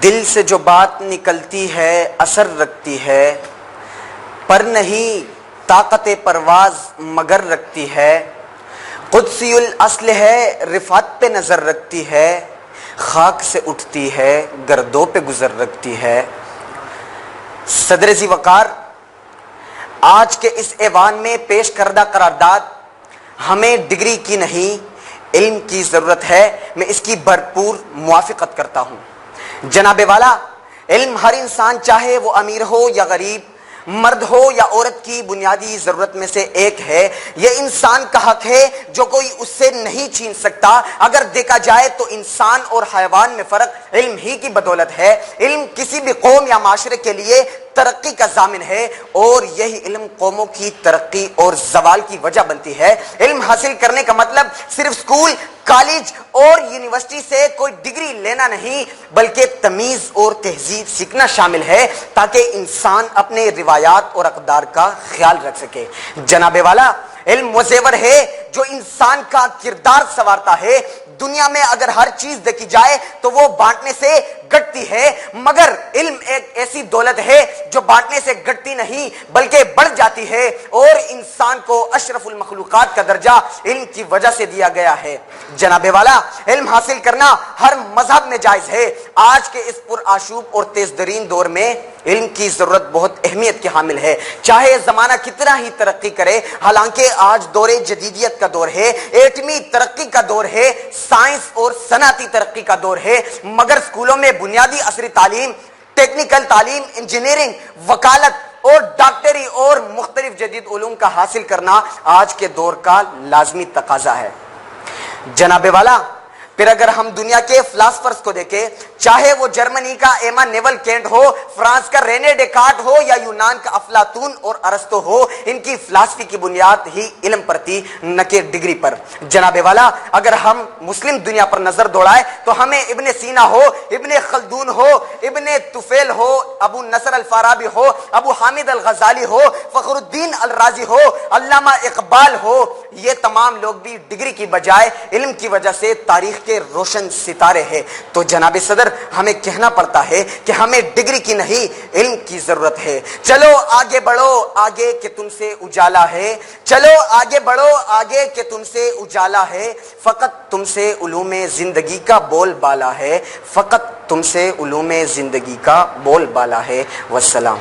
دل سے جو بات نکلتی ہے اثر رکھتی ہے، پر نہیں طاقت پرواز مگر رکھتی ہے۔ قدسی الاصل ہے رفعت پہ نظر رکھتی ہے، خاک سے اٹھتی ہے گردوں پہ گزر رکھتی ہے۔ صدر ذی وقار، آج کے اس ایوان میں پیش کردہ قرارداد ہمیں ڈگری کی نہیں علم کی ضرورت ہے، میں اس کی بھرپور موافقت کرتا ہوں۔ جناب والا، علم ہر انسان چاہے وہ امیر ہو یا غریب، مرد ہو یا عورت کی بنیادی ضرورت میں سے ایک ہے۔ یہ انسان کا حق ہے جو کوئی اس سے نہیں چھین سکتا۔ اگر دیکھا جائے تو انسان اور حیوان میں فرق علم ہی کی بدولت ہے۔ علم کسی بھی قوم یا معاشرے کے لیے ترقی کا ضامن ہے، اور یہی علم قوموں کی ترقی اور زوال کی وجہ بنتی ہے۔ علم حاصل کرنے کا مطلب صرف اسکول، کالج اور یونیورسٹی سے کوئی ڈگری لینا نہیں، بلکہ تمیز اور تہذیب سیکھنا شامل ہے، تاکہ انسان اپنے روایات اور اقدار کا خیال رکھ سکے۔ جناب والا، علم وہ زیور ہے جو انسان کا کردار سنوارتا ہے۔ دنیا میں اگر ہر چیز دیکھی جائے تو وہ بانٹنے سے گھٹتی ہے، مگر علم ایک ایسی دولت ہے جو بانٹنے سے گھٹتی نہیں بلکہ بڑھ جاتی ہے، اور انسان کو اشرف المخلوقات کا درجہ علم کی وجہ سے دیا گیا ہے۔ جناب والا، علم حاصل کرنا ہر مذہب میں جائز ہے۔ آج کے اس پرآشوب اور تیز ترین دور میں علم کی ضرورت بہت اہمیت کی حامل ہے، چاہے زمانہ کتنا ہی ترقی کرے۔ حالانکہ آج دور جدیدیت کا دور ہے، ایٹمی ترقی کا دور ہے، سائنس اور صنعتی ترقی کا دور ہے، مگر اسکولوں میں بنیادی عصری تعلیم، ٹیکنیکل تعلیم، انجینئرنگ، وکالت اور ڈاکٹری اور مختلف جدید علوم کا حاصل کرنا آج کے دور کا لازمی تقاضا ہے۔ جناب والا، پھر اگر ہم دنیا کے فلاسفرز کو دیکھیں، چاہے وہ جرمنی کا ایمانوئل کینٹ ہو، فرانس کا رینے ڈیکارٹ ہو یا یونان کا افلاطون اور ارسطو ہو، ان کی فلسفی کی بنیاد ہی علم پر تھی، نہ کہ ڈگری پر۔ جناب والا، اگر ہم مسلم دنیا پر نظر دوڑائے تو ہمیں ابن سینا ہو، ابن خلدون ہو، ابن طفیل ہو، ابو نصر الفارابی ہو، ابو حامد الغزالی ہو، فخر الدین الرازی ہو، علامہ اقبال ہو، یہ تمام لوگ بھی ڈگری کی بجائے علم کی وجہ سے تاریخ کے روشن ستارے ہیں۔ تو جناب صدر، ہمیں کہنا پڑتا ہے کہ ہمیں ڈگری کی نہیں علم کی ضرورت ہے۔ چلو آگے بڑھو آگے کہ تم سے اجالا ہے، چلو آگے بڑھو آگے کہ تم سے اجالا ہے، فقط تم سے علوم زندگی کا بول بالا ہے، فقط تم سے علوم زندگی کا بول بالا ہے۔ والسلام۔